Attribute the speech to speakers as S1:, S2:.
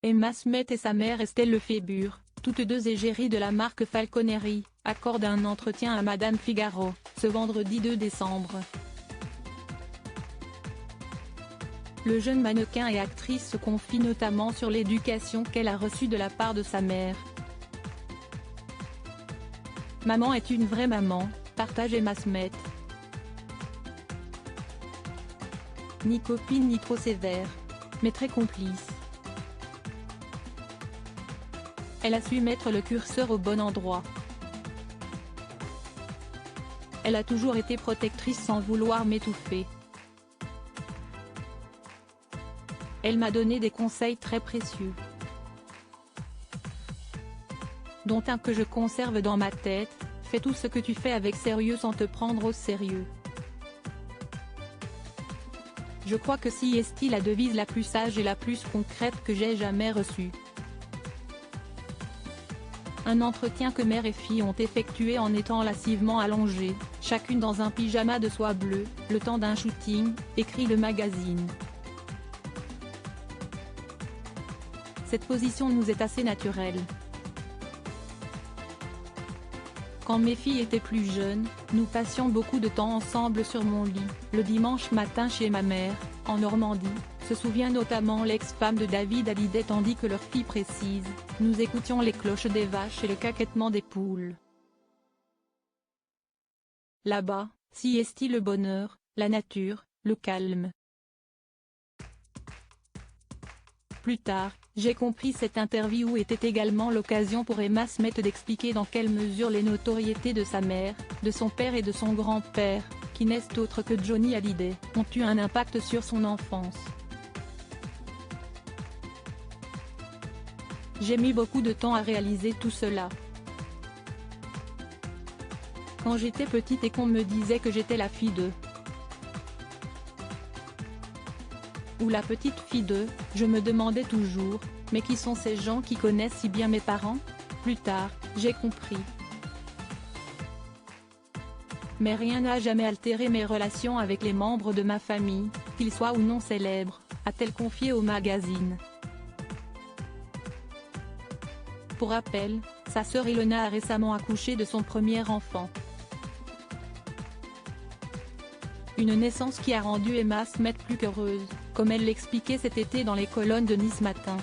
S1: Emma Smith et sa mère Estelle Lefébure, toutes deux égéries de la marque Falconeri, accordent un entretien à Madame Figaro, ce vendredi 2 décembre. Le jeune mannequin et actrice se confie notamment sur l'éducation qu'elle a reçue de la part de sa mère. Maman est une vraie maman, partage Emma Smith. Ni copine ni trop sévère, mais très complice. Elle a su mettre le curseur au bon endroit. Elle a toujours été protectrice sans vouloir m'étouffer. Elle m'a donné des conseils très précieux, dont un que je conserve dans ma tête: fais tout ce que tu fais avec sérieux sans te prendre au sérieux. Je crois que si est la devise la plus sage et la plus concrète que j'ai jamais reçue. Un entretien que mère et fille ont effectué en étant lascivement allongées, chacune dans un pyjama de soie bleue, le temps d'un shooting, écrit le magazine. Cette position nous est assez naturelle. Quand mes filles étaient plus jeunes, nous passions beaucoup de temps ensemble sur mon lit, le dimanche matin chez ma mère, en Normandie, se souvient notamment l'ex-femme de David Hallyday, tandis que leur fille précise: nous écoutions les cloches des vaches et le caquettement des poules. Là-bas, si est le bonheur, la nature, le calme. Plus tard, j'ai compris cette interview était également l'occasion pour Emma Smith d'expliquer dans quelle mesure les notoriétés de sa mère, de son père et de son grand-père, qui n'est autre que Johnny Hallyday, ont eu un impact sur son enfance. J'ai mis beaucoup de temps à réaliser tout cela. Quand j'étais petite et qu'on me disait que j'étais la fille de ou la petite fille de, je me demandais toujours, mais qui sont ces gens qui connaissent si bien mes parents? Plus tard, j'ai compris. Mais rien n'a jamais altéré mes relations avec les membres de ma famille, qu'ils soient ou non célèbres, a-t-elle confié au magazine. Pour rappel, sa sœur Ilona a récemment accouché de son premier enfant. Une naissance qui a rendu Emma Smith plus qu'heureuse, comme elle l'expliquait cet été dans les colonnes de Nice Matin.